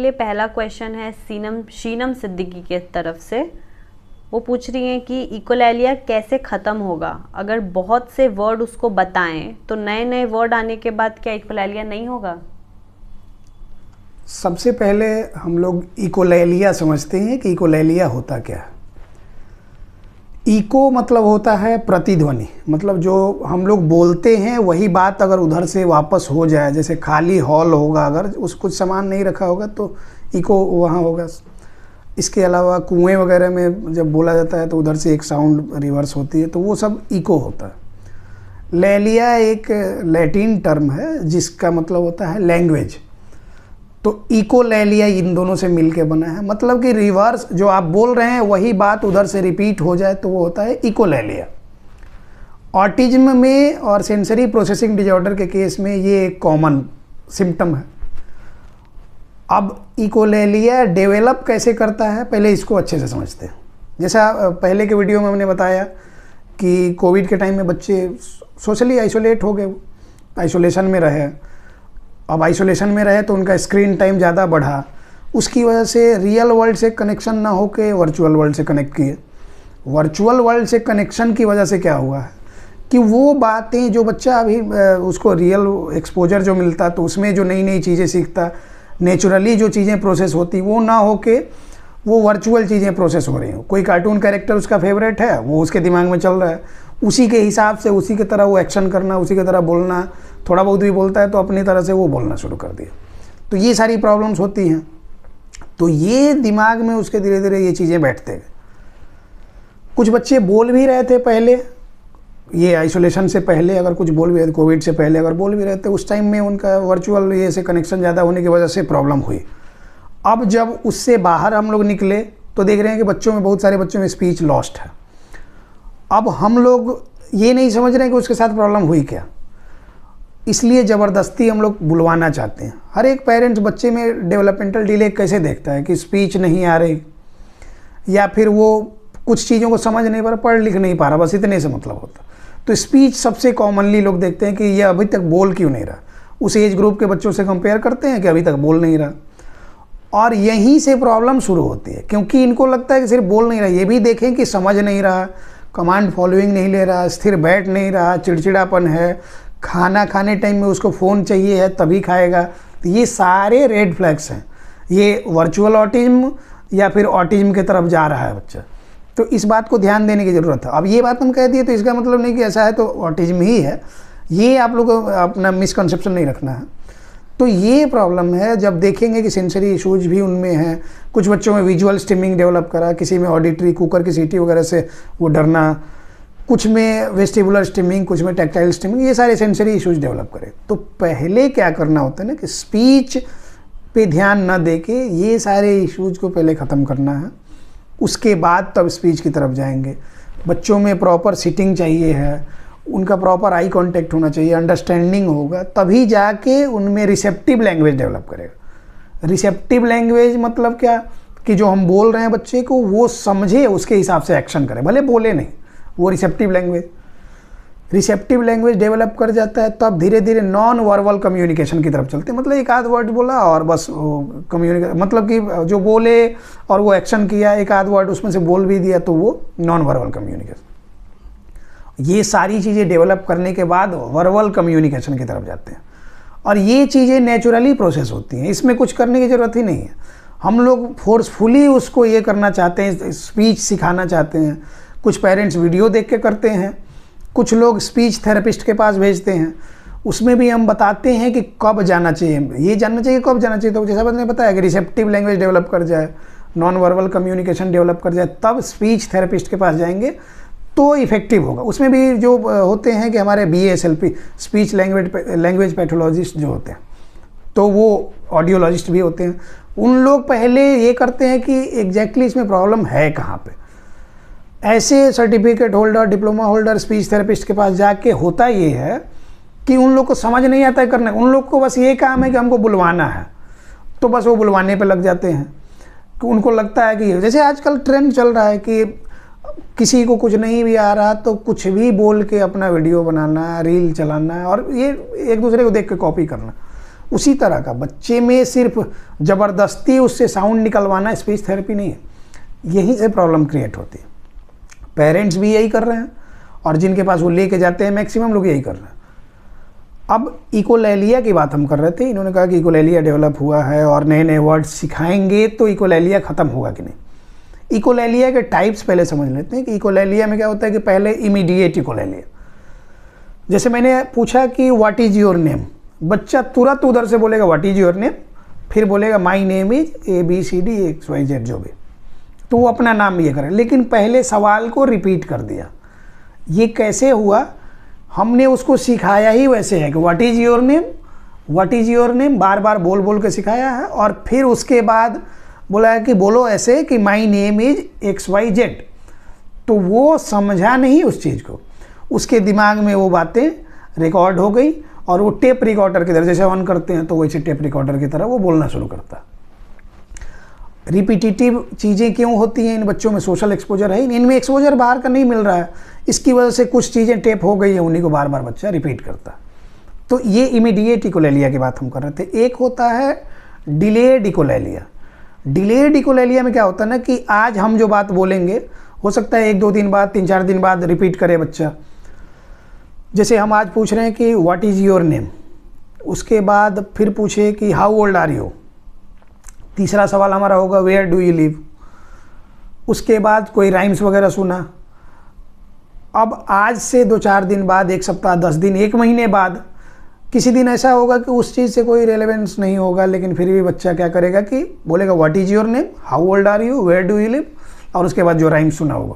लिए पहला क्वेश्चन है शीनम सिद्दीकी के तरफ से। वो पूछ रही हैं कि इकोलैलिया कैसे ख़त्म होगा? अगर बहुत से वर्ड उसको बताएं तो नए नए वर्ड आने के बाद क्या इकोलैलिया नहीं होगा? सबसे पहले हम लोग इकोलैलिया समझते हैं कि इकोलैलिया होता क्या है। इको मतलब होता है प्रतिध्वनि, मतलब जो हम लोग बोलते हैं वही बात अगर उधर से वापस हो जाए, जैसे खाली हॉल होगा, अगर उस कुछ सामान नहीं रखा होगा तो इको वहाँ होगा। इसके अलावा कुएं वगैरह में जब बोला जाता है तो उधर से एक साउंड रिवर्स होती है, तो वो सब इको होता है। लैलिया एक लैटिन टर्म है जिसका मतलब होता है लैंग्वेज, तो इकोलैलिया इन दोनों से मिलके बना है। मतलब कि रिवर्स जो आप बोल रहे हैं वही बात उधर से रिपीट हो जाए तो वो होता है इकोलैलिया। ऑटिज्म में और सेंसरी प्रोसेसिंग डिसऑर्डर के केस में ये एक कॉमन सिम्टम है। अब इकोलैलिया डेवलप कैसे करता है, पहले इसको अच्छे से समझते हैं। जैसा पहले के वीडियो में हमने बताया कि कोविड के टाइम में बच्चे सोशली आइसोलेट हो गए, आइसोलेशन में रहे। अब आइसोलेशन में रहे तो उनका स्क्रीन टाइम ज़्यादा बढ़ा, उसकी वजह से रियल वर्ल्ड से कनेक्शन ना होके वर्चुअल वर्ल्ड से कनेक्ट किए। वर्चुअल वर्ल्ड से कनेक्शन की वजह से क्या हुआ है कि वो बातें जो बच्चा अभी उसको रियल एक्सपोजर जो मिलता तो उसमें जो नई नई चीज़ें सीखता, नेचुरली जो चीज़ें प्रोसेस होती वो ना होके वो वर्चुअल चीज़ें प्रोसेस हो रही हो। कोई कार्टून कैरेक्टर उसका फेवरेट है, वो उसके दिमाग में चल रहा है, उसी के हिसाब से उसी की तरह वो एक्शन करना, उसी की तरह बोलना, थोड़ा बहुत भी बोलता है तो अपनी तरह से वो बोलना शुरू कर दिया। तो ये सारी प्रॉब्लम्स होती हैं। तो ये दिमाग में उसके धीरे धीरे ये चीज़ें बैठते गए। कुछ बच्चे बोल भी रहे थे पहले, ये आइसोलेशन से पहले अगर कुछ बोल भी रहे थे, कोविड से पहले अगर बोल भी रहे थे, उस टाइम में उनका वर्चुअल ये से कनेक्शन ज़्यादा होने की वजह से प्रॉब्लम हुई। अब जब उससे बाहर हम लोग निकले तो देख रहे हैं कि बच्चों में, बहुत सारे बच्चों में स्पीच लॉस्ट है। अब हम लोग ये नहीं समझ रहे हैं कि उसके साथ प्रॉब्लम हुई क्या, इसलिए ज़बरदस्ती हम लोग बुलवाना चाहते हैं। हर एक पेरेंट्स बच्चे में डेवलपमेंटल डिले कैसे देखता है कि स्पीच नहीं आ रही या फिर वो कुछ चीज़ों को समझ नहीं पा रहा, पढ़ लिख नहीं पा रहा, बस इतने से मतलब होता। तो स्पीच सबसे कॉमनली लोग देखते हैं कि ये अभी तक बोल क्यों नहीं रहा। उस एज ग्रुप के बच्चों से कंपेयर करते हैं कि अभी तक बोल नहीं रहा, और यहीं से प्रॉब्लम शुरू होती है। क्योंकि इनको लगता है कि सिर्फ बोल नहीं रहा, ये भी देखें कि समझ नहीं रहा, कमांड फॉलोइंग नहीं ले रहा, स्थिर बैठ नहीं रहा, चिड़चिड़ापन है, खाना खाने टाइम में उसको फ़ोन चाहिए है तभी खाएगा। तो ये सारे रेड फ्लैग्स हैं। ये वर्चुअल ऑटिज्म या फिर ऑटिज्म की तरफ जा रहा है बच्चा। तो इस बात को ध्यान देने की ज़रूरत है। अब ये बात हम कह दिए तो इसका मतलब नहीं कि ऐसा है तो ऑटिज्म ही है, ये आप लोग को अपना मिसकंसेप्शन नहीं रखना है। तो ये प्रॉब्लम है। जब देखेंगे कि सेंसरी इशूज़ भी उनमें हैं, कुछ बच्चों में विजुअल स्टिमिंग डेवलप करा, किसी में ऑडिटरी, कुकर की सीटी वगैरह से वो डरना, कुछ में वेस्टिबुलर स्टिमिंग, कुछ में टैक्टाइल स्टिमिंग, ये सारे सेंसरी इश्यूज डेवलप करें। तो पहले क्या करना होता है ना कि स्पीच पे ध्यान ना देके ये सारे इश्यूज को पहले ख़त्म करना है, उसके बाद तब स्पीच की तरफ जाएंगे। बच्चों में प्रॉपर सिटिंग चाहिए है, उनका प्रॉपर आई कांटेक्ट होना चाहिए, अंडरस्टैंडिंग होगा, तभी जाके उनमें रिसेप्टिव लैंग्वेज डेवलप करेगा। रिसेप्टिव लैंग्वेज मतलब क्या कि जो हम बोल रहे हैं बच्चे को वो समझे, उसके हिसाब से एक्शन करे, भले बोले नहीं, वो रिसेप्टिव लैंग्वेज डेवलप कर जाता है। तब धीरे धीरे नॉन वर्बल कम्युनिकेशन की तरफ चलते हैं। मतलब एक आध वर्ड बोला और बस कम्युनिकेशन, मतलब कि जो बोले और वो एक्शन किया, एक आध वर्ड उसमें से बोल भी दिया, तो वो नॉन वर्बल कम्युनिकेशन। ये सारी चीज़ें डेवलप करने के बाद वर्बल कम्युनिकेशन की तरफ जाते हैं, और ये चीज़ें नेचुरली प्रोसेस होती हैं, इसमें कुछ करने की ज़रूरत ही नहीं है। हम लोग फोर्सफुली उसको ये करना चाहते हैं, स्पीच सिखाना चाहते हैं। कुछ पेरेंट्स वीडियो देख के करते हैं, कुछ लोग स्पीच थेरेपिस्ट के पास भेजते हैं, उसमें भी हम बताते हैं कि कब जाना चाहिए, ये जानना चाहिए कब जाना चाहिए। तो जैसा मैंने बताया कि रिसेप्टिव लैंग्वेज डेवलप कर जाए, नॉन वर्बल कम्युनिकेशन डेवलप कर जाए, तब स्पीच थेरेपिस्ट के पास जाएंगे तो इफेक्टिव होगा। उसमें भी जो होते हैं कि हमारे BASLP, स्पीच लैंग्वेज पैथोलॉजिस्ट जो होते हैं, तो वो ऑडियोलॉजिस्ट भी होते हैं। उन लोग पहले ये करते हैं कि एग्जैक्टली इसमें प्रॉब्लम है कहाँ पे। ऐसे certificate holder, diploma holder, speech therapist के पास जाके होता ये है कि उन लोग को समझ नहीं आता है करना, उन लोग को बस ये काम है कि हमको बुलवाना है, तो बस वो बुलवाने पे लग जाते हैं। कि उनको लगता है कि जैसे आजकल ट्रेंड चल रहा है कि किसी को कुछ नहीं भी आ रहा तो कुछ भी बोल के अपना वीडियो बनाना, रील चलाना, और ये एक दूसरे को देख के कॉपी करना। उसी तरह का बच्चे में सिर्फ ज़बरदस्ती उससे साउंड निकलवाना स्पीच थेरेपी नहीं है, यहीं से प्रॉब्लम क्रिएट होती है। पेरेंट्स भी यही कर रहे हैं और जिनके पास वो लेके जाते हैं मैक्सिमम लोग यही कर रहे हैं। अब इकोलैलिया की बात हम कर रहे थे, इन्होंने कहा कि इकोलैलिया डेवलप हुआ है और नए नए वर्ड सिखाएंगे तो इकोलैलिया ख़त्म होगा कि नहीं। इकोलैलिया के टाइप्स पहले समझ लेते हैं कि इकोलैलिया में क्या होता है कि पहले इमीडिएट इकोलैलिया, जैसे मैंने पूछा कि व्हाट इज़ योर नेम, बच्चा तुरंत उधर से बोलेगा व्हाट इज़ योर नेम, फिर बोलेगा my name is ABCD XYZ जो भी, तो वो अपना नाम ये करे, लेकिन पहले सवाल को रिपीट कर दिया। ये कैसे हुआ, हमने उसको सिखाया ही वैसे है कि what is your name, what is your name बार बार बोल बोल के सिखाया है, और फिर उसके बाद बोला है कि बोलो ऐसे कि माई नेम इज XYZ, तो वो समझा नहीं उस चीज़ को, उसके दिमाग में वो बातें रिकॉर्ड हो गई और वो टेप रिकॉर्डर की तरह जैसे ऑन करते हैं तो वैसे टेप रिकॉर्डर की तरह वो बोलना शुरू करता। रिपीटिटिव चीज़ें क्यों होती हैं इन बच्चों में, सोशल एक्सपोजर है, इनमें एक्सपोजर बाहर का नहीं मिल रहा है, इसकी वजह से कुछ चीज़ें टेप हो गई है, उन्हीं को बार बार बच्चा रिपीट करता। तो ये इमीडिएट इकोलैलिया की बात हम कर रहे थे। एक होता है डिलेड इकोलैलिया। डिलेड इकोलैलिया में क्या होता है ना कि आज हम जो बात बोलेंगे हो सकता है 1-2 दिन बाद 3-4 दिन बाद रिपीट करे बच्चा। जैसे हम आज पूछ रहे हैं कि व्हाट इज़ योर नेम, उसके बाद फिर पूछे कि हाउ ओल्ड आर यू, तीसरा सवाल हमारा होगा वेयर डू यू लिव, उसके बाद कोई राइम्स वगैरह सुना। अब आज से 2-4 दिन बाद, 1 सप्ताह, 10 दिन, 1 महीने बाद किसी दिन ऐसा होगा कि उस चीज़ से कोई रेलेवेंस नहीं होगा, लेकिन फिर भी बच्चा क्या करेगा कि बोलेगा what is your name, how old are you, where do you live, और उसके बाद जो राइम सुना होगा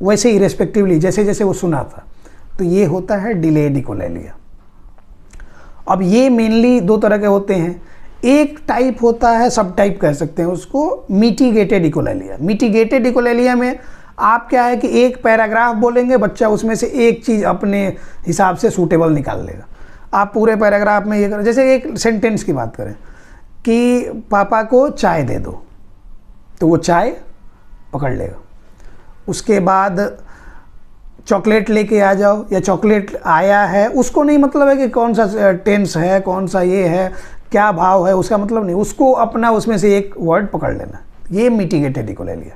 वैसे ही रेस्पेक्टिवली जैसे जैसे वो सुना था। तो ये होता है डिलेड इकोलैलिया। अब ये मेनली 2 तरह के होते हैं। एक टाइप होता है, सब टाइप कह सकते हैं उसको, मिटिगेटेड इकोलैलिया। मिटिगेटेड इकोलैलिया में आप क्या है कि एक पैराग्राफ बोलेंगे, बच्चा उसमें से एक चीज़ अपने हिसाब से सूटेबल निकाल लेगा। आप पूरे पैराग्राफ में ये करें, जैसे एक सेंटेंस की बात करें कि पापा को चाय दे दो, तो वो चाय पकड़ लेगा। उसके बाद चॉकलेट लेके आ जाओ, या चॉकलेट आया है, उसको नहीं मतलब है कि कौन सा टेंस है, कौन सा ये है, क्या भाव है, उसका मतलब नहीं, उसको अपना उसमें से एक वर्ड पकड़ लेना। ये मिटिगेटेड इकोलैलिया।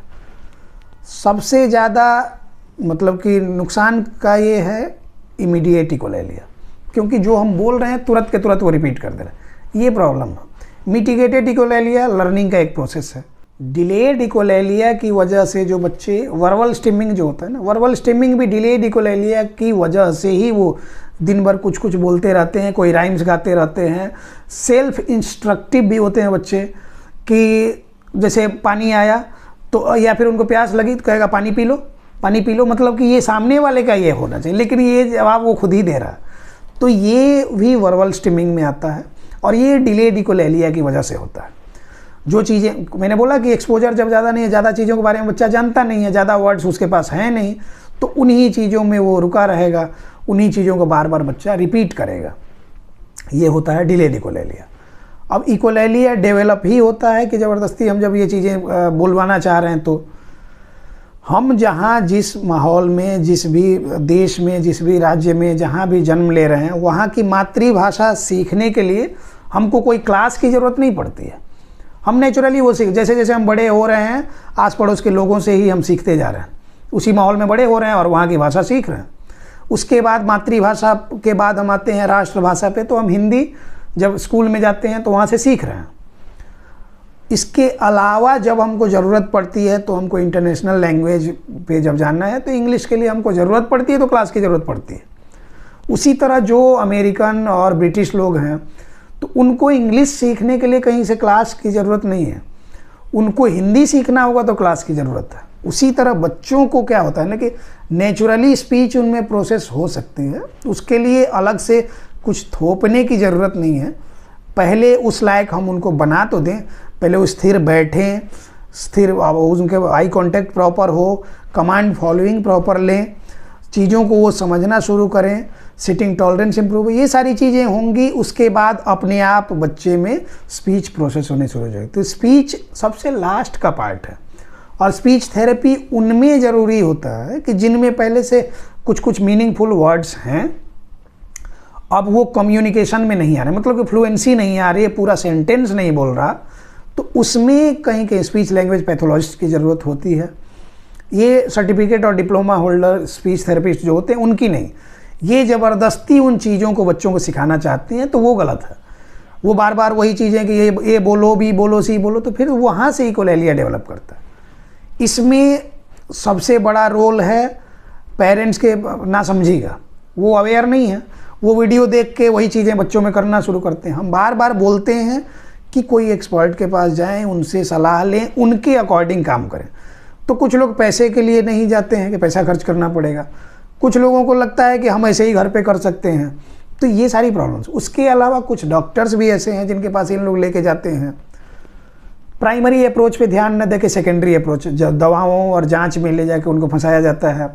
सबसे ज़्यादा मतलब कि नुकसान का ये है इमीडिएट इकोलैलिया, क्योंकि जो हम बोल रहे हैं तुरंत के तुरंत वो रिपीट कर दे रहे हैं, ये प्रॉब्लम है। मिटिगेटेड इकोलैलिया लर्निंग का एक प्रोसेस है। डिलेड इकोलैलिया की वजह से जो बच्चे वर्बल स्टिमिंग जो होता है ना, वर्बल स्टिमिंग भी डिलेड इकोलैलिया की वजह से ही वो दिन भर कुछ कुछ बोलते रहते हैं, कोई राइम्स गाते रहते हैं। सेल्फ इंस्ट्रक्टिव भी होते हैं बच्चे कि जैसे पानी आया तो, या फिर उनको प्यास लगी तो कहेगा पानी पी लो, पानी पी लो, मतलब कि ये सामने वाले का ये होना चाहिए, लेकिन ये जवाब वो खुद ही दे रहा है। तो ये भी वर्बल स्टिमिंग में आता है और ये डिलेड इकोलैलिया की वजह से होता है। जो चीज़ें मैंने बोला कि एक्सपोजर जब ज़्यादा नहीं है, ज़्यादा चीज़ों के बारे में बच्चा जानता नहीं है, ज़्यादा वर्ड्स उसके पास हैं नहीं, तो उन्हीं चीज़ों में वो रुका रहेगा, उन्हीं चीज़ों को बार बार बच्चा रिपीट करेगा। ये होता है डिलेड इकोलैलिया। अब इकोलैलिया डेवलप ही होता है कि ज़बरदस्ती हम जब ये चीज़ें बोलवाना चाह रहे हैं, तो हम जहाँ जिस माहौल में, जिस भी देश में, जिस भी राज्य में जहाँ भी जन्म ले रहे हैं, वहाँ की मातृभाषा सीखने के लिए हमको कोई क्लास की ज़रूरत नहीं पड़ती है। हम नेचुरली वो सीख, जैसे जैसे हम बड़े हो रहे हैं आस पड़ोस के लोगों से ही हम सीखते जा रहे हैं, उसी माहौल में बड़े हो रहे हैं और वहाँ की भाषा सीख रहे हैं। उसके बाद मातृभाषा के बाद हम आते हैं राष्ट्रभाषा पे, तो हम हिंदी जब स्कूल में जाते हैं तो वहाँ से सीख रहे हैं। इसके अलावा जब हमको ज़रूरत पड़ती है तो हमको इंटरनेशनल लैंग्वेज पे जब जानना है तो इंग्लिश के लिए हमको ज़रूरत पड़ती है, तो क्लास की ज़रूरत पड़ती है। उसी तरह जो अमेरिकन और ब्रिटिश लोग हैं तो उनको इंग्लिश सीखने के लिए कहीं से क्लास की ज़रूरत नहीं है, उनको हिंदी सीखना होगा तो क्लास की ज़रूरत है। उसी तरह बच्चों को क्या होता है ना कि नेचुरली स्पीच उनमें प्रोसेस हो सकती है, उसके लिए अलग से कुछ थोपने की ज़रूरत नहीं है। पहले उस लायक हम उनको बना तो दें, पहले वो स्थिर बैठें, स्थिर उनके आई कांटेक्ट प्रॉपर हो, कमांड फॉलोइंग प्रॉपर लें, चीज़ों को वो समझना शुरू करें, सिटिंग टॉलरेंस इंप्रूव, ये सारी चीज़ें होंगी। उसके बाद अपने आप बच्चे में स्पीच प्रोसेस होने शुरू हो जाएगी। तो स्पीच सबसे लास्ट का पार्ट है और स्पीच थेरेपी उनमें ज़रूरी होता है कि जिनमें पहले से कुछ कुछ मीनिंगफुल वर्ड्स हैं अब वो कम्युनिकेशन में नहीं आ रहा, मतलब कि फ्लुएंसी नहीं आ रही है, पूरा सेंटेंस नहीं बोल रहा, तो उसमें कहीं कहीं स्पीच लैंग्वेज पैथोलॉजिस्ट की ज़रूरत होती है। ये सर्टिफिकेट और डिप्लोमा होल्डर स्पीच थेरेपिस्ट जो होते हैं उनकी नहीं, ये ज़बरदस्ती उन चीज़ों को बच्चों को सिखाना चाहती हैं, तो वो गलत है। वो बार बार वही चीज़ें कि ये बोलो, बी बोलो, सी बोलो, तो फिर वहाँ से इकोलैलिया डेवलप करता है। इसमें सबसे बड़ा रोल है पेरेंट्स के ना समझिएगा, वो अवेयर नहीं है, वो वीडियो देख के वही चीज़ें बच्चों में करना शुरू करते हैं। हम बार बार बोलते हैं कि कोई एक्सपर्ट के पास जाएं, उनसे सलाह लें, उनके अकॉर्डिंग काम करें। तो कुछ लोग पैसे के लिए नहीं जाते हैं कि पैसा खर्च करना पड़ेगा, कुछ लोगों को लगता है कि हम ऐसे ही घर पे कर सकते हैं, तो ये सारी प्रॉब्लम्स। उसके अलावा कुछ डॉक्टर्स भी ऐसे हैं जिनके पास इन लोग लेके जाते हैं, प्राइमरी अप्रोच पे ध्यान न दे के सेकेंडरी अप्रोच, जब दवाओं और जांच में ले जाके उनको फंसाया जाता है।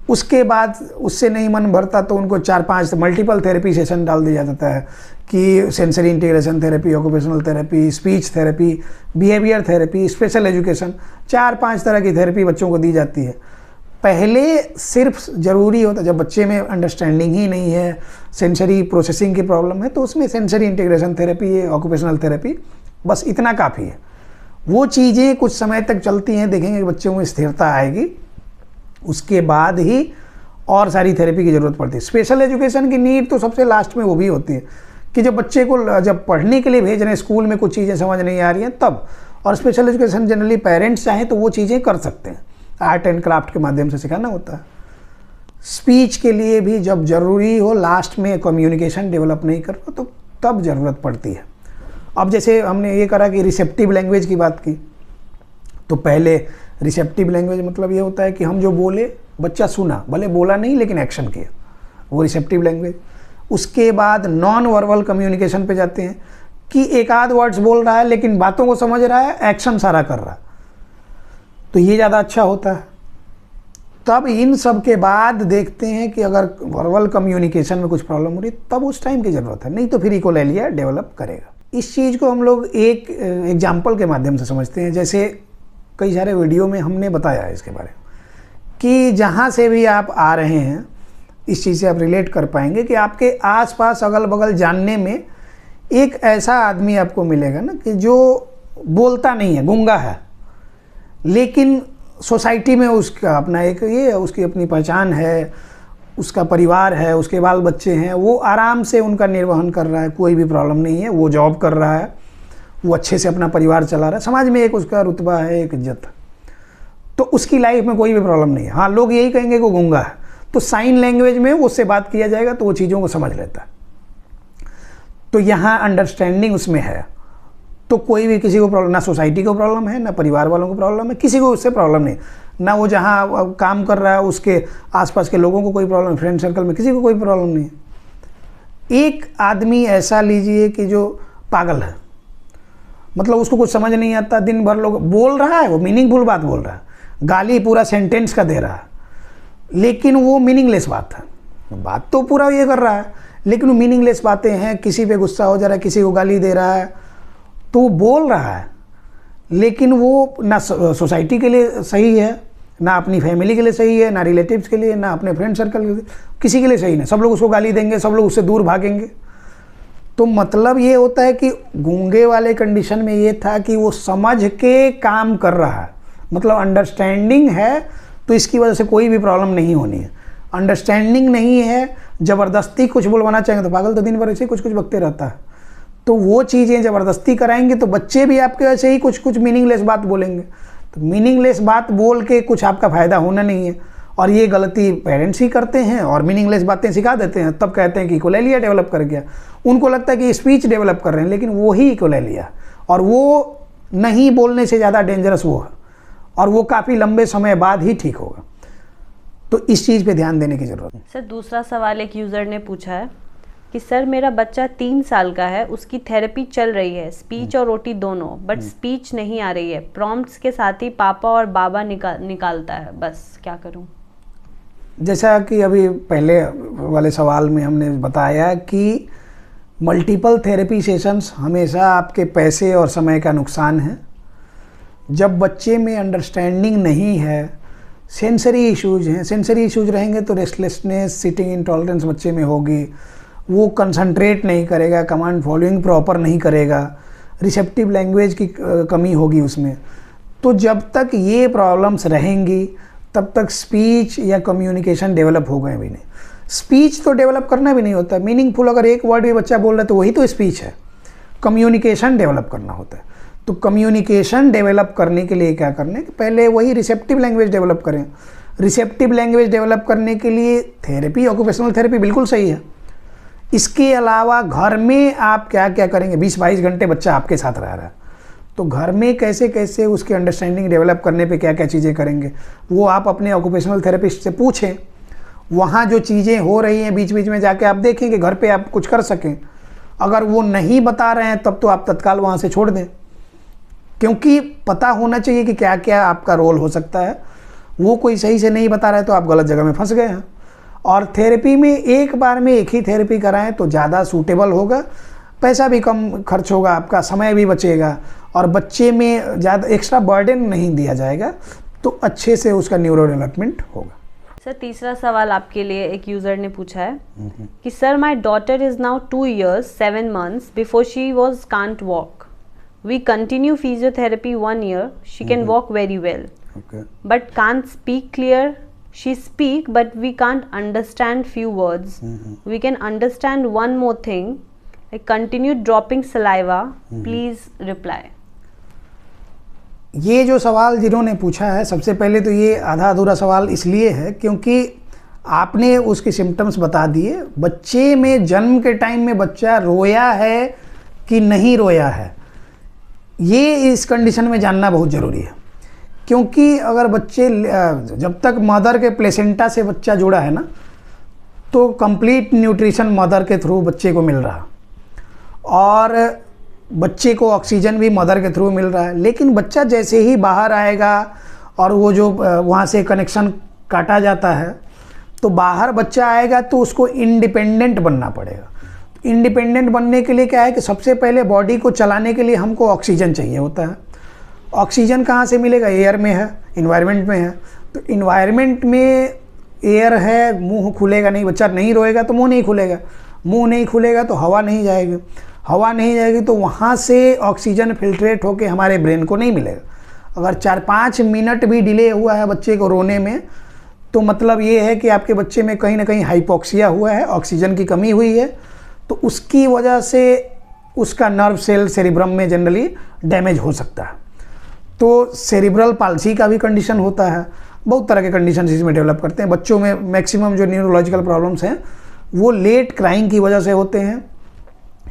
उसके बाद उससे नहीं मन भरता तो उनको 4-5 मल्टीपल थेरेपी सेशन डाल दिया जाता है कि sensory integration therapy, occupational therapy, speech therapy, behaviour therapy, special education, 4-5 तरह की थेरेपी बच्चों को दी जाती है। पहले सिर्फ ज़रूरी होता जब बच्चे में अंडरस्टैंडिंग ही नहीं है, सेंसरी प्रोसेसिंग की प्रॉब्लम है, तो उसमें sensory integration therapy, occupational therapy, बस इतना काफ़ी है। वो चीज़ें कुछ समय तक चलती हैं, देखेंगे कि बच्चों में स्थिरता आएगी, उसके बाद ही और सारी थेरेपी की ज़रूरत पड़ती है। स्पेशल एजुकेशन की नीड तो सबसे लास्ट में वो भी होती है कि जब बच्चे को जब पढ़ने के लिए भेज रहे हैं स्कूल में, कुछ चीज़ें समझ नहीं आ रही हैं तब। और स्पेशल एजुकेशन जनरली पेरेंट्स चाहें तो वो चीज़ें कर सकते हैं, आर्ट एंड क्राफ्ट के माध्यम से सिखाना होता है। स्पीच के लिए भी जब ज़रूरी हो, लास्ट में कम्युनिकेशन डेवलप नहीं कर पाओ तो तब ज़रूरत पड़ती है। अब जैसे हमने ये करा कि रिसेप्टिव लैंग्वेज की बात की, तो पहले रिसेप्टिव लैंग्वेज मतलब ये होता है कि हम जो बोले बच्चा सुना, भले बोला नहीं लेकिन एक्शन किया, वो रिसेप्टिव लैंग्वेज। उसके बाद नॉन वर्बल कम्युनिकेशन पे जाते हैं कि एक आध वर्ड्स बोल रहा है लेकिन बातों को समझ रहा है, एक्शन सारा कर रहा है, तो ये ज़्यादा अच्छा होता है। तब इन सब के बाद देखते हैं कि अगर वर्बल कम्युनिकेशन में कुछ प्रॉब्लम हो रही है तब उस टाइम की ज़रूरत है, नहीं तो फिर इकोलैलिया डेवलप करेगा। इस चीज़ को हम लोग एक एग्जाम्पल के माध्यम से समझते हैं। जैसे कई सारे वीडियो में हमने बताया है इसके बारे में कि जहाँ से भी आप आ रहे हैं इस चीज़ से आप रिलेट कर पाएंगे कि आपके आसपास अगल बगल जानने में एक ऐसा आदमी आपको मिलेगा ना कि जो बोलता नहीं है, गूंगा है, लेकिन सोसाइटी में उसका अपना एक ये उसकी अपनी पहचान है, उसका परिवार है, उसके बाल बच्चे हैं, वो आराम से उनका निर्वहन कर रहा है, कोई भी प्रॉब्लम नहीं है, वो जॉब कर रहा है, वो अच्छे से अपना परिवार चला रहा है, समाज में एक उसका रुतबा है, एक इज्जत है, तो उसकी लाइफ में कोई भी प्रॉब्लम नहीं है। हाँ, लोग यही कहेंगे कि वो गूंगा है, तो साइन लैंग्वेज में उससे बात किया जाएगा तो वो चीज़ों को समझ लेता है। तो यहाँ अंडरस्टैंडिंग उसमें है, तो कोई भी किसी को प्रॉब्लम, ना सोसाइटी को प्रॉब्लम है, ना परिवार वालों को प्रॉब्लम है, किसी को उससे प्रॉब्लम नहीं, ना वो जहाँ काम कर रहा है उसके आसपास के लोगों को कोई प्रॉब्लम, फ्रेंड सर्कल में किसी को कोई प्रॉब्लम नहीं है। एक आदमी ऐसा लीजिए कि जो पागल है, मतलब उसको कुछ समझ नहीं आता, दिन भर लोग बोल रहा है, वो मीनिंगफुल बात बोल रहा है, गाली पूरा सेंटेंस का दे रहा है, लेकिन वो मीनिंगलेस बात है, बात तो पूरा ये कर रहा है लेकिन वो मीनिंगलेस बातें हैं, किसी पे गुस्सा हो जा रहा है, किसी को गाली दे रहा है, तो वो बोल रहा है लेकिन वो ना सोसाइटी के लिए सही है, ना अपनी फैमिली के लिए सही है, ना रिलेटिव्स के लिए, ना अपने फ्रेंड सर्कल के लिए, किसी के लिए सही नहीं, सब लोग उसको गाली देंगे, सब लोग उससे दूर भागेंगे। तो मतलब ये होता है कि गूंगे वाले कंडीशन में ये था कि वो समझ के काम कर रहा है, मतलब अंडरस्टैंडिंग है, तो इसकी वजह से कोई भी प्रॉब्लम नहीं होनी है। अंडरस्टैंडिंग नहीं है, ज़बरदस्ती कुछ बुलवाना चाहेंगे तो पागल तो दिन भर ऐसे कुछ कुछ बकते रहता है, तो वो चीज़ें ज़बरदस्ती कराएंगे तो बच्चे भी आपके वैसे ही कुछ कुछ मीनिंगलेस बात बोलेंगे, तो मीनिंगलेस बात बोल के कुछ आपका फ़ायदा होना नहीं है। और ये गलती पेरेंट्स ही करते हैं और मीनिंगलेस बातें सिखा देते हैं, तब कहते हैं कि इकोलैलिया डेवलप कर गया। उनको लगता है कि स्पीच डेवलप कर रहे हैं, लेकिन वो ही इकोलैलिया, और वो नहीं बोलने से ज़्यादा डेंजरस वो है, और वो काफ़ी लंबे समय बाद ही ठीक होगा। तो इस चीज़ पे ध्यान देने की ज़रूरत है। सर, दूसरा सवाल एक यूज़र ने पूछा है कि सर मेरा बच्चा 3 साल का है, उसकी थेरेपी चल रही है, स्पीच और ओटी दोनों, बट स्पीच नहीं आ रही है, प्रॉम्प्ट्स के साथ ही पापा और बाबा निकालता है, बस क्या करूं? जैसा कि अभी पहले वाले सवाल में हमने बताया कि मल्टीपल थेरेपी सेशंस हमेशा आपके पैसे और समय का नुकसान है। जब बच्चे में अंडरस्टैंडिंग नहीं है, सेंसरी इश्यूज हैं, सेंसरी इश्यूज रहेंगे तो रेस्टलेसनेस, सिटिंग इंटॉलरेंस बच्चे में होगी, वो कंसंट्रेट नहीं करेगा, कमांड फॉलोइंग प्रॉपर नहीं करेगा, रिसेप्टिव लैंग्वेज की कमी होगी उसमें। तो जब तक ये प्रॉब्लम्स रहेंगी तब तक स्पीच या कम्युनिकेशन डेवलप होगा भी नहीं। स्पीच तो डेवलप करना भी नहीं होता, मीनिंगफुल अगर एक वर्ड भी बच्चा बोल रहा है तो वही तो स्पीच है। कम्युनिकेशन डेवलप करना होता है। तो कम्युनिकेशन डेवलप करने के लिए क्या करना है कि पहले वही रिसेप्टिव लैंग्वेज डेवलप करें। रिसेप्टिव लैंग्वेज डेवलप करने के लिए थेरेपी, ऑक्यूपेशनल थेरेपी बिल्कुल सही है। इसके अलावा घर में आप क्या क्या करेंगे? 20-22 घंटे बच्चा आपके साथ रह रहा है, तो घर में कैसे कैसे उसकी अंडरस्टैंडिंग डेवलप करने पे क्या क्या चीज़ें करेंगे वो आप अपने ऑक्यूपेशनल थेरेपिस्ट से पूछें। वहाँ जो चीज़ें हो रही हैं बीच बीच में जाके आप देखें कि घर पे आप कुछ कर सकें। अगर वो नहीं बता रहे हैं तब तो आप तत्काल वहाँ से छोड़ दें, क्योंकि पता होना चाहिए कि क्या क्या आपका रोल हो सकता है। वो कोई सही से नहीं बता रहा है तो आप गलत जगह में फंस गए हैं। और थेरेपी में एक बार में एक ही थेरेपी कराएं तो ज़्यादा सूटेबल होगा, पैसा भी कम खर्च होगा, आपका समय भी बचेगा और बच्चे में ज़्यादा एक्स्ट्रा बर्डन नहीं दिया जाएगा, तो अच्छे से उसका न्यूरो डेवलपमेंट होगा। सर, तीसरा सवाल आपके लिए एक यूज़र ने पूछा है कि sir, my daughter is now 2 years 7 months, before she was can't walk. We continue physiotherapy 1 year, she can walk very well, but can't speak clear. She speak but we can't understand few words. We can understand one more thing, like continue dropping saliva. Please reply. ये जो सवाल जिन्होंने पूछा है, सबसे पहले तो ये आधा अधूरा सवाल इसलिए है क्योंकि आपने उसके सिम्टम्स बता दिए। बच्चे में जन्म के टाइम में बच्चा रोया है कि नहीं रोया है, ये इस कंडीशन में जानना बहुत ज़रूरी है। क्योंकि अगर बच्चे जब तक मदर के प्लेसेंटा से बच्चा जुड़ा है ना, तो कंप्लीट न्यूट्रिशन मदर के थ्रू बच्चे को मिल रहा और बच्चे को ऑक्सीजन भी मदर के थ्रू मिल रहा है। लेकिन बच्चा जैसे ही बाहर आएगा और वो जो वहाँ से कनेक्शन काटा जाता है, तो बाहर बच्चा आएगा तो उसको इंडिपेंडेंट बनना पड़ेगा। इंडिपेंडेंट बनने के लिए क्या है कि सबसे पहले बॉडी को चलाने के लिए हमको ऑक्सीजन चाहिए होता है। ऑक्सीजन कहाँ से मिलेगा? एयर में है, इन्वायरमेंट में है। तो इन्वायरमेंट में एयर है, मुंह खुलेगा नहीं, बच्चा नहीं रोएगा तो मुंह नहीं खुलेगा, मुंह नहीं खुलेगा तो हवा नहीं जाएगी, हवा नहीं जाएगी तो वहाँ से ऑक्सीजन फिल्ट्रेट होके हमारे ब्रेन को नहीं मिलेगा। अगर 4-5 मिनट भी डिले हुआ है बच्चे को रोने में, तो मतलब ये है कि आपके बच्चे में कहीं ना कहीं हाइपोक्सिया हुआ है, ऑक्सीजन की कमी हुई है। तो उसकी वजह से उसका नर्व सेल सेरिब्रम में जनरली डैमेज हो सकता है। तो सेरिब्रल पाल्सी का भी कंडीशन होता है। बहुत तरह के कंडीशन इसमें डेवलप करते हैं। बच्चों में मैक्सिमम जो न्यूरोलॉजिकल प्रॉब्लम्स हैं वो लेट क्राइंग की वजह से होते हैं।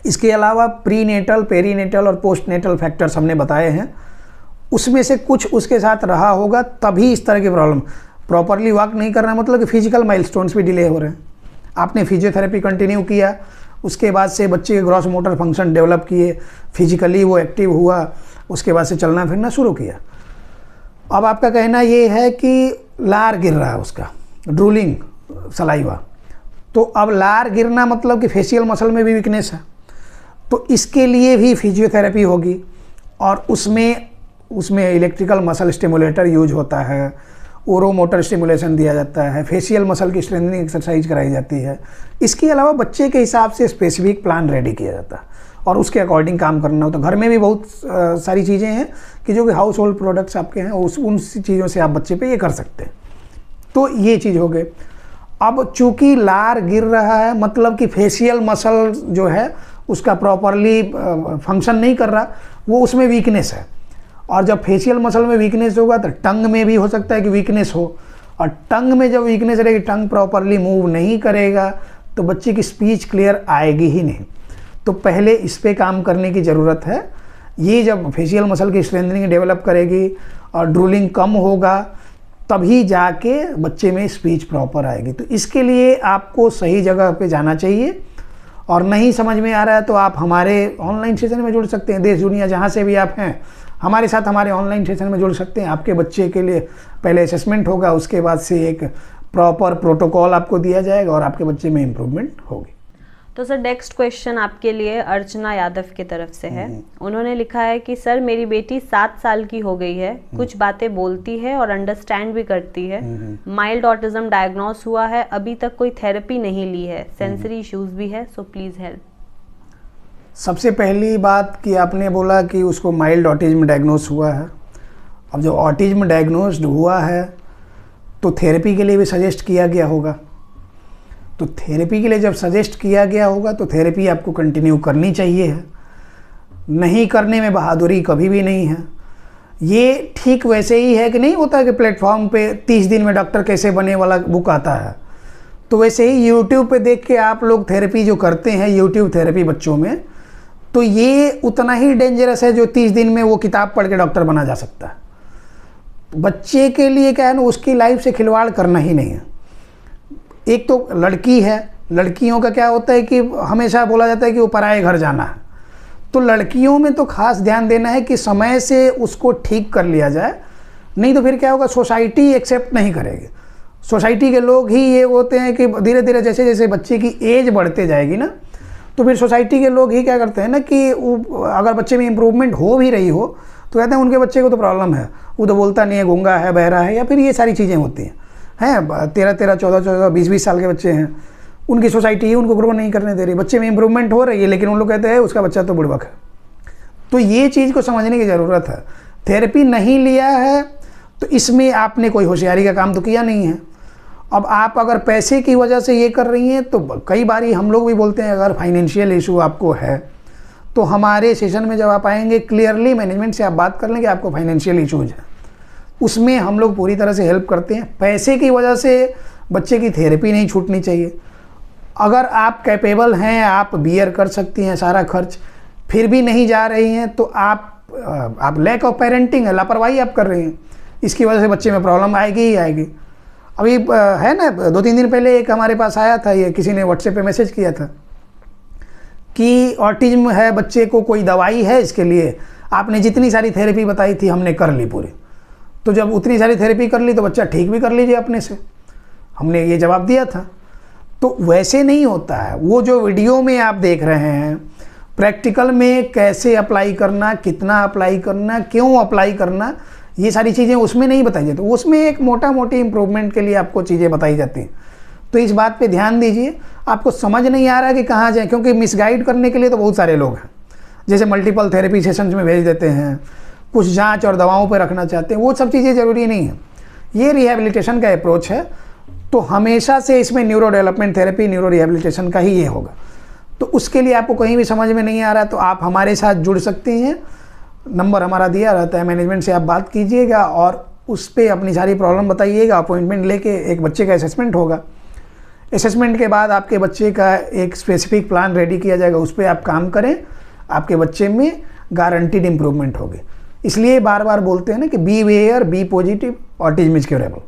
इसके अलावा प्रीनेटल, पेरीनेटल और पोस्टनेटल फैक्टर्स हमने बताए हैं, उसमें से कुछ उसके साथ रहा होगा तभी इस तरह की प्रॉब्लम। प्रॉपरली वॉक नहीं करना मतलब कि फिजिकल माइलस्टोन्स भी डिले हो रहे हैं। आपने फिजियोथेरेपी कंटिन्यू किया, उसके बाद से बच्चे के ग्रॉस मोटर फंक्शन डेवलप किए, फिजिकली वो एक्टिव हुआ, उसके बाद से चलना फिरना शुरू किया। अब आपका कहना ये है कि लार गिर रहा है उसका, ड्रूलिंग सलाइवा, तो अब लार गिरना मतलब कि फेशियल मसल में भी वीकनेस है, तो इसके लिए भी फिजियोथेरेपी होगी और उसमें इलेक्ट्रिकल मसल स्टिमुलेटर यूज होता है, ओरोमोटर स्टिमुलेशन दिया जाता है, फेशियल मसल की स्ट्रेंथनिंग एक्सरसाइज कराई जाती है। इसके अलावा बच्चे के हिसाब से स्पेसिफिक प्लान रेडी किया जाता है और उसके अकॉर्डिंग काम करना होता है। घर में भी बहुत सारी चीज़ें हैं कि जो कि हाउस होल्ड प्रोडक्ट्स आपके हैं, उन चीज़ों से आप बच्चे पे ये कर सकते हैं। तो ये चीज़ हो गई। अब चूँकि लार गिर रहा है मतलब कि फेशियल मसल जो है उसका प्रॉपरली फंक्शन नहीं कर रहा, वो उसमें वीकनेस है। और जब फेशियल मसल में वीकनेस होगा तो टंग में भी हो सकता है कि वीकनेस हो, और टंग में जब वीकनेस रहेगी, टंग प्रॉपरली मूव नहीं करेगा तो बच्चे की स्पीच क्लियर आएगी ही नहीं। तो पहले इस पे काम करने की ज़रूरत है। ये जब फेशियल मसल की स्ट्रेंथनिंग डेवलप करेगी और ड्रूलिंग कम होगा तभी जाके बच्चे में स्पीच प्रॉपर आएगी। तो इसके लिए आपको सही जगह पे जाना चाहिए, और नहीं समझ में आ रहा है तो आप हमारे ऑनलाइन सेशन में जुड़ सकते हैं। देश दुनिया जहाँ से भी आप हैं हमारे साथ हमारे ऑनलाइन सेशन में जुड़ सकते हैं। आपके बच्चे के लिए पहले असेसमेंट होगा, उसके बाद से एक प्रॉपर प्रोटोकॉल आपको दिया जाएगा और आपके बच्चे में इम्प्रूवमेंट होगी। तो सर नेक्स्ट क्वेश्चन आपके लिए अर्चना यादव की तरफ से है। उन्होंने लिखा है कि सर मेरी बेटी 7 साल की हो गई है, कुछ बातें बोलती है और अंडरस्टैंड भी करती है, माइल्ड ऑटिज्म डायग्नोस हुआ है, अभी तक कोई थेरेपी नहीं ली है, सेंसरी इश्यूज भी है, सो प्लीज हेल्प। सबसे पहली बात कि आपने बोला कि उसको माइल्ड ऑटिज्म डायग्नोस हुआ है। अब जब ऑटिज्म डायग्नोस्ड हुआ है तो थेरेपी के लिए भी सजेस्ट किया गया होगा। तो थेरेपी के लिए जब सजेस्ट किया गया होगा तो थेरेपी आपको कंटिन्यू करनी चाहिए है। नहीं करने में बहादुरी कभी भी नहीं है। ये ठीक वैसे ही है कि नहीं होता है कि प्लेटफॉर्म पे 30 दिन में डॉक्टर कैसे बने वाला बुक आता है, तो वैसे ही यूट्यूब पे देख के आप लोग थेरेपी जो करते हैं, यूट्यूब थेरेपी बच्चों में, तो ये उतना ही डेंजरस है जो 30 दिन में वो किताब पढ़ के डॉक्टर बना जा सकता है। बच्चे के लिए क्या है ना, उसकी लाइफ से खिलवाड़ करना ही नहीं है। एक तो लड़की है, लड़कियों का क्या होता है कि हमेशा बोला जाता है कि वो पराये घर जाना है, तो लड़कियों में तो खास ध्यान देना है कि समय से उसको ठीक कर लिया जाए, नहीं तो फिर क्या होगा, सोसाइटी एक्सेप्ट नहीं करेगी। सोसाइटी के लोग ही ये होते हैं कि धीरे धीरे जैसे जैसे बच्चे की एज बढ़ते जाएगी ना, तो फिर सोसाइटी के लोग ही क्या करते हैं ना कि अगर बच्चे में इम्प्रूवमेंट हो भी रही हो तो कहते हैं उनके बच्चे को तो प्रॉब्लम है, वो तो बोलता नहीं है, गूंगा है, बहरा है, या फिर ये सारी चीज़ें होती हैं। 13-13, 14-14, 20-20 साल के बच्चे हैं, उनकी सोसाइटी ही उनको ग्रो नहीं करने दे रही। बच्चे में इम्प्रूवमेंट हो रही है लेकिन उन लोग कहते हैं उसका बच्चा तो बुड़बक है। तो ये चीज़ को समझने की ज़रूरत है। थेरेपी नहीं लिया है तो इसमें आपने कोई होशियारी का काम तो किया नहीं है। अब आप अगर पैसे की वजह से ये कर रही हैं तो कई बारी हम लोग भी बोलते हैं अगर फाइनेंशियल इशू आपको है तो हमारे सेशन में जब आप आएंगे क्लियरली मैनेजमेंट से आप बात कर लेंगे आपको फाइनेंशियल इशूज है, उसमें हम लोग पूरी तरह से हेल्प करते हैं। पैसे की वजह से बच्चे की थेरेपी नहीं छूटनी चाहिए। अगर आप कैपेबल हैं, आप बियर कर सकती हैं सारा खर्च, फिर भी नहीं जा रही हैं तो आप लैक ऑफ पेरेंटिंग है, लापरवाही आप कर रही हैं, इसकी वजह से बच्चे में प्रॉब्लम आएगी ही आएगी। अभी है ना 2-3 दिन पहले एक हमारे पास आया था, ये किसी ने व्हाट्सएप पे मैसेज किया था कि ऑटिज्म है बच्चे को, कोई दवाई है इसके लिए, आपने जितनी सारी थेरेपी बताई थी हमने कर ली पूरी। तो जब उतनी सारी थेरेपी कर ली तो बच्चा ठीक भी कर लीजिए अपने से, हमने ये जवाब दिया था। तो वैसे नहीं होता है। वो जो वीडियो में आप देख रहे हैं प्रैक्टिकल में कैसे अप्लाई करना, कितना अप्लाई करना, क्यों अप्लाई करना, ये सारी चीज़ें उसमें नहीं बताई जाती। उसमें एक मोटा मोटी इम्प्रूवमेंट के लिए आपको चीज़ें बताई जाती हैं। तो इस बात पे ध्यान दीजिए। आपको समझ नहीं आ रहा कि कहाँ जाए, क्योंकि मिसगाइड करने के लिए तो बहुत सारे लोग हैं, जैसे मल्टीपल थेरेपी सेशंस में भेज देते हैं, कुछ जांच और दवाओं पे रखना चाहते हैं, वो सब चीज़ें ज़रूरी नहीं है। ये रिहैबिलिटेशन का अप्रोच है, तो हमेशा से इसमें neuro development therapy, neuro rehabilitation का ही ये होगा। तो उसके लिए आपको कहीं भी समझ में नहीं आ रहा तो आप हमारे साथ जुड़ सकती हैं। नंबर हमारा दिया रहता है, मैनेजमेंट से आप बात कीजिएगा और उस पर अपनी सारी प्रॉब्लम बताइएगा। अपॉइंटमेंट लेके एक बच्चे का असेसमेंट होगा। असेसमेंट के बाद आपके बच्चे का एक स्पेसिफिक प्लान रेडी किया जाएगा, उस पर आप काम करें, आपके बच्चे में गारंटीड इम्प्रूवमेंट होगी। इसलिए बार बार बोलते हैं ना कि be aware, be positive, autism is curable.